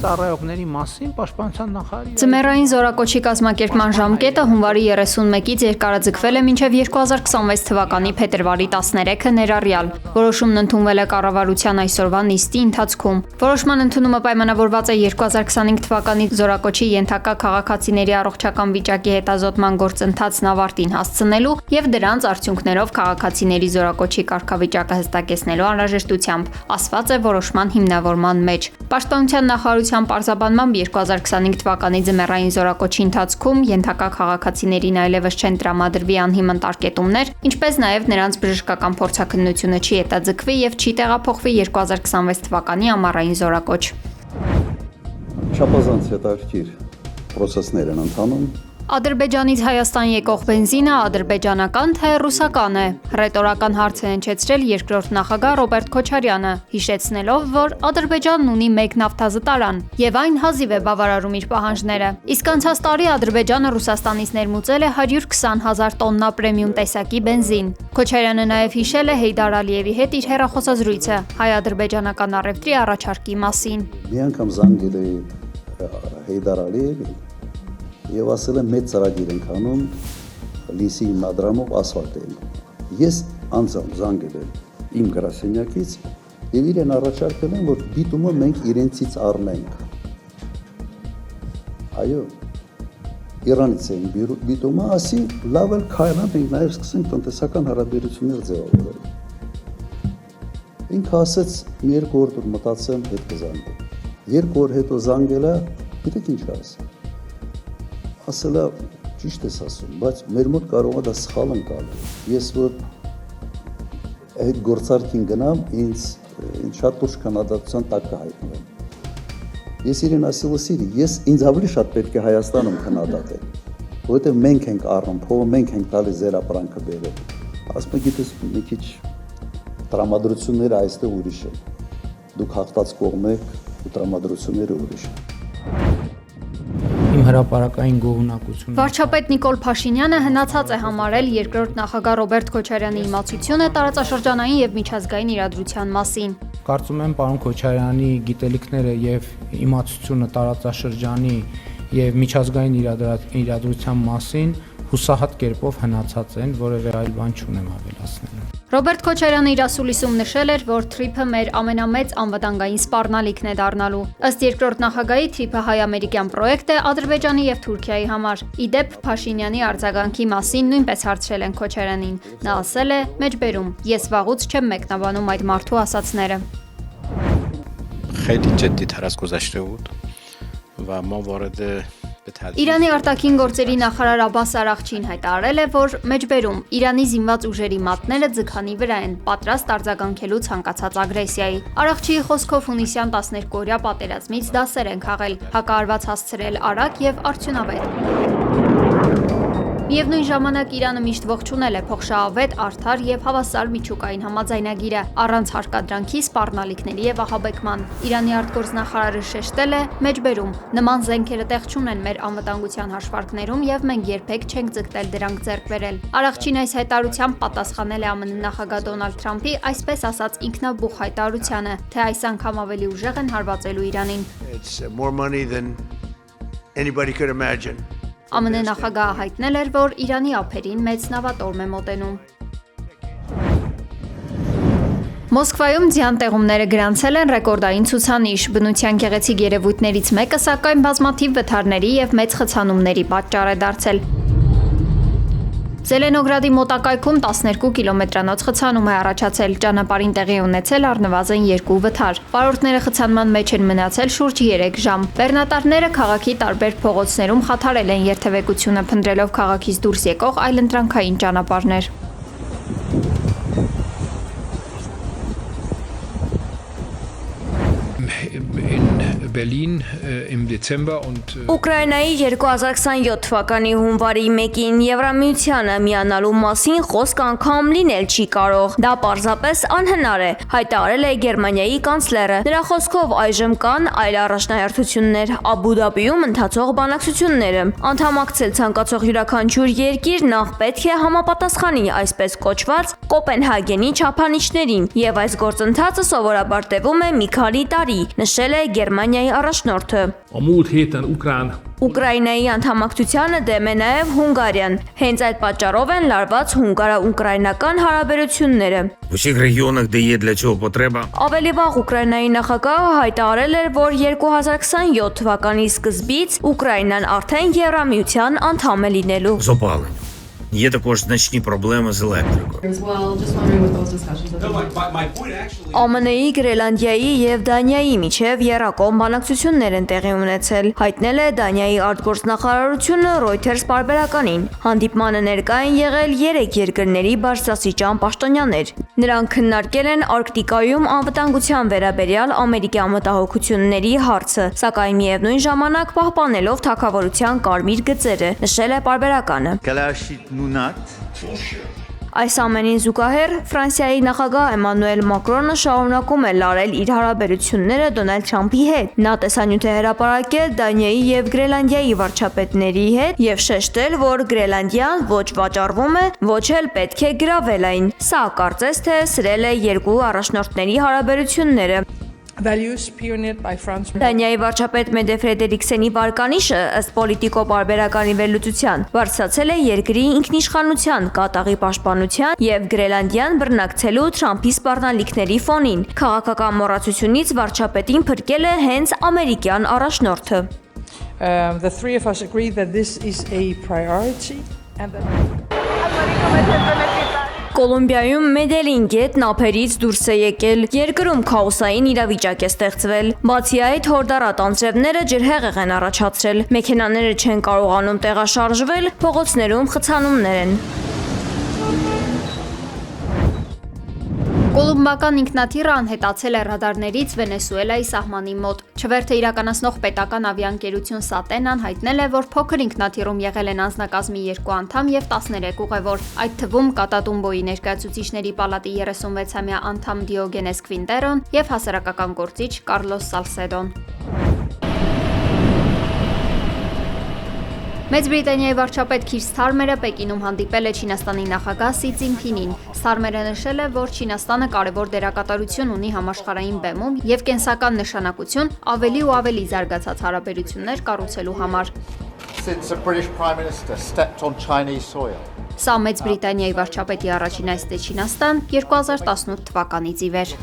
ծառայողների մասին պաշտպանության նախարարի Ձմեռային զորակոչի կազմակերպման ժամկետը հունվարի 31-ից երկարաձգվել է մինչև 2026 թվականի փետրվարի 13-ը ներառյալ։ Որոշումն ընդունվել է կառավարության այսօրվա նիստի ընթացքում։ Որոշման ընդունումը պայմանավորված է 2025 թվականի զորակոչի ենթակա քաղաքացիների առողջական վիճակի հետազոտման գործընթացն ավարտին հասցնելու եւ դրանց արդյունքներով քաղաքացիների զորակոչի կարգավիճակը հստակեցնելու անհրաժեշտությամբ, ասված է որոշման հիմնավորման մեջ։ Պաշտպանության նախարարության պարզաբանմամբ 2025 թվականի ձմեռային զորակոչի ընթացքում ենթակա քաղաքացիներին այլևս չեն տրամադրվի անհիմն տարկետումներ, ինչպես նաև նրանց բժշկական փորձաքննությունը չի հետաձգվի եւ չի տեղափոխվի 2026 թվականի ամառային զորակոչ։ Չափազանց հետաքրքիր process-ներ են ընթանում։ Ադրբեջանից Հայաստան եկող բենզինը ադրբեջանական թե ռուսական է։ Ռետորական հարց է հնչեցրել երկրորդ նախագահ Ռոբերտ Քոչարյանը, հիշեցնելով, որ Ադրբեջանն ունի մեկ նավթազտարան եւ այն հազիվ է բավարարում իր պահանջները։ Իսկ անցած տարի Ադրբեջանը Ռուսաստանից ներմուծել է 120,000 տոննա պրեմիում տեսակի բենզին։ Քոչարյանը նաեւ հիշել է Հեյդար Ալիևի հետ իր հեռախոսազրույցը հայ-ադրբեջանական առևտրի առաջարկի մասին։ Մի անգամ զանգել էի Հեյդար Ալիևին եւ ասել եմ մեծ ծրագիր ենք անում լիսի հիմնադրամով ասֆալտել։ Ես անձամբ զանգել եմ իմ գրասենյակից եւ իրեն առաջարկել եմ, որ բիտումը մենք իրենցից առնենք։ Այո, Իրանից են բիտումը, ասի լավ էլ քայլան մենք նաեւ սկսենք տնտեսական հարաբերություններ ձևավորել։ Ինքը ասեց մի երկու օր դուր մտածեմ հետ կզանգեմ։ Երկու օր հետո զանգելա, գիտեք ինչ ասա։ Ասելա ճիշտ ես ասում, բայց մեր մոտ կարող է դա սխալ ընկալել։ Ես որ այդ գործարքին գնամ, ինձ շատ ուշ քննադատության տակ կհայտնվեմ։ Ես իրեն ասել եմ, ես ինձ ավելի շատ պետք է Հայաստանում քննադատել, որովհետև մենք ենք առնում փողը, մենք ենք տալիս ձեր ապրանքը բերել։ Ասում եմ, գիտես, մի քիչ տրամադրությունները այստեղ ուրիշ են։ Դուք հաղթած կողմ եք ու տրամադրությունները ուրիշ են։ իմ հրապարակային գոհունակությունը։ Վարչապետ Նիկոլ Փաշինյանը հնացած է համարել երկրորդ նախագահ Ռոբերտ Քոչարյանի իմացությունը տարածաշրջանային եւ միջազգային իրադրության մասին։ Կարծում եմ պարոն Քոչարյանի գիտելիքները եւ իմացությունը տարածաշրջանի եւ միջազգային իրադրության մասին հուսահատ կերպով հնացած են, որևէ այլ բան չունեմ ավելացնելու։ Ռոբերտ Քոչարյանը իր ասուլիսում նշել էր, որ թրիփը մեր ամենամեծ անվտանգային սպառնալիքն է դառնալու։ Ըստ երկրորդ նախագահի թրիփը հայ-ամերիկյան պրոյեկտ է Ադրբեջանի եւ Թուրքիայի համար։ Իդեպ Փաշինյանի արձագանքի մասին նույնպես հարցրել են Քոչարյանին։ Նա ասել է. «Մեջբերում, ես վաղուց չեմ մեկնաբանում այդ մարդու ասացները»։ خیلی جدی‌تر از گذشته بود و ما وارد Իրանի արտաքին գործերի նախարար Աբբաս Արաղչին հայտարարել է, որ մեջբերում Իրանի զինված ուժերի մատները ձգանի վրա են, պատրաստ արձագանքելու ցանկացած ագրեսիայի։ Արաղչիի խոսքով հունիսյան 12-օրյա պատերազմից դասեր են քաղել, հակահարված հասցրել արագ եւ արդյունավետ։ Միևնույն ժամանակ Իրանը միշտ ողջունել է փոխշահավետ, արդար եւ հավասար միջուկային համաձայնագիրը, առանց հարկադրանքի, սպառնալիքների եւ ահաբեկման։ Իրանի արտգործնախարարը շեշտել է. «Մեջբերում, նման զենքերը տեղ չունեն մեր անվտանգության հաշվարկներում եւ մենք երբեք չենք ձգտել դրանք ձեռք բերել»։ Արաղչին այս հայտարարությամբ պատասխանել է ԱՄՆ նախագահ Դոնալդ Թրամփի այսպես ասած ինքնաբուխ հայտարարությանը, թե այս անգամ ավելի ուժեղ են հարվածելու Իրանին։ ԱՄՆ նախագահը հայտնել էր, որ Իրանի ափերին մեծ նավատորմ է մոտենում։ Մոսկվայում ձյան տեղումները գրանցել են ռեկորդային ցուցանիշ։ Բնության գեղեցիկ երևույթներից մեկը, սակայն բազմաթիվ վթարների եւ մեծ խցանումների պատճառ է դարձել։ Զելենոգրադի մոտակայքում 12 կիլոմետրանոց խցանում է առաջացել, ճանապարհին տեղի ունեցել առնվազն 2 վթար։ Վարորդները խցանման մեջ են մնացել շուրջ 3 ժամ։ Բեռնատարները քաղաքի տարբեր փողոցներում խաթարել են երթևեկությունը, փնտրելով քաղաքից դուրս եկող այլընտրանքային ճանապարհներ։ Ուկրաինայի 2027 թվականի հունվարի 1-ին Եվրամիությանը միանալու մասին խոսք անգամ լինել չի կարող։ Դա պարզապես անհնար է, հայտարարել է Գերմանիայի կանցլերը։ Նրա խոսքով այժմ կան այլ առաջնահերթություններ Աբու Դաբիում ընթացող բանակցությունները։ Անդամակցել ցանկացող յուրաքանչյուր երկիր նախ պետք է համապատասխանի այսպես կոչված Կոպենհագենի չափանիշներին, եւ այս գործընթացը սովորաբար տևում է մի քանի տարի, նշել է Գերմանիայի առաջնորդը։ A múlt héten ukrán Ուկրաինայի անդամակցությանը դեմ է նաև Հունգարիան։ Հենց այդ պատճառով են լարված հունգարա-ուկրաինական հարաբերությունները։ В усіх регіонах, де є для цього потреба, Ավելի վաղ Ուկրաինայի նախագահը հայտարարել էր, որ 2027 թվականի սկզբից Ուկրաինան արդեն Եվրամիության անդամ է լինելու։ з опаленням. Є також значні проблеми з електрикою. As well, just wondering what those discussions are. ԱՄՆ-ի, Գրելանդիայի եւ Դանիայի միջև երակոմ բանակցություններ են տեղի ունեցել, հայտնել է Դանիայի արտգործնախարարությունը Reuters պարբերականին։ Հանդիպմանը ներկա են եղել 3 երկրների բարձրաստիճան պաշտոնյաներ։ Նրանք քննարկել են Արկտիկայում անվտանգության վերաբերյալ ամերիկյան մտահոգությունների հարցը, սակայն միևնույն ժամանակ պահպանելով թագավորության կարմիր գծերը, նշել է պարբերականը։ Այս ամենին զուգահեռ Ֆրանսիայի նախագահ Էմանուել Մակրոնը շարունակում է լարել իր հարաբերությունները Դոնալդ Թրամփի հետ։ Նա տեսանյութ է հրապարակել Դանիայի եւ Գրելանդիայի վարչապետների հետ եւ շեշտել, որ Գրելանդիան ոչ վաճառվում է, ոչ էլ պետք է գրավել այն։ Սա կարծես թե սրել է երկու առաջնորդների հարաբերությունները։ Values pioneered by France. Դանիայի վարչապետ Մեդե Ֆրեդերիկսենի վարկանիշը ըստ պոլիտիկո պարբերականի վերլուծության բարձրացել է երկրի ինքնիշխանության, կատաղի պաշտպանության եւ Գրելանդիան բռնակցելու Թրամփի սպառնալիքների ֆոնին։ Քաղաքական մոռացությունից վարչապետին փրկել է հենց ամերիկյան առաջնորդը։ The three of us agree that this is a priority and that Կոլումբիայում Մեդելին գետն ափերից դուրս է եկել, երկրում քաոսային իրավիճակ է ստեղծվել։ Բացի այդ, հորդառատ անձրևները ջրհեղեղ են առաջացրել, մեքենաները չեն կարողանում տեղաշարժվել, փողոցներում խցանումներ են։ Կոլումբական ինքնաթիռը անհետացել է ռադարներից Վենեսուելայի սահմանի մոտ։ Չվերթը իրականացնող պետական ավիաընկերություն Սատենան հայտնել է, որ փոքր ինքնաթիռում եղել են անձնակազմի 2 անդամ եւ 13 ուղևոր, այդ թվում Կատատումբոյի ներկայացուցիչների պալատի 36-ամյա անդամ Դիոգենես Քվինտերոն եւ հասարակական գործիչ Կարլոս Սալսեդոն։ Մեծ Բրիտանիայի վարչապետ Քիր Սթարմերը Պեկինում հանդիպել է Չինաստանի նախագահ Սի Ցինփինին։ Սթարմերը նշել է, որ Չինաստանը կարևոր դերակատարություն ունի համաշխարհային բեմում եւ կենսական նշանակություն ավելի ու ավելի զարգացած հարաբերություններ կառուցելու համար։ Սա Մեծ Բրիտանիայի վարչապետի առաջին այցն է Չինաստան 2018 թվականից ի վեր։